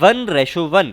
1:1۔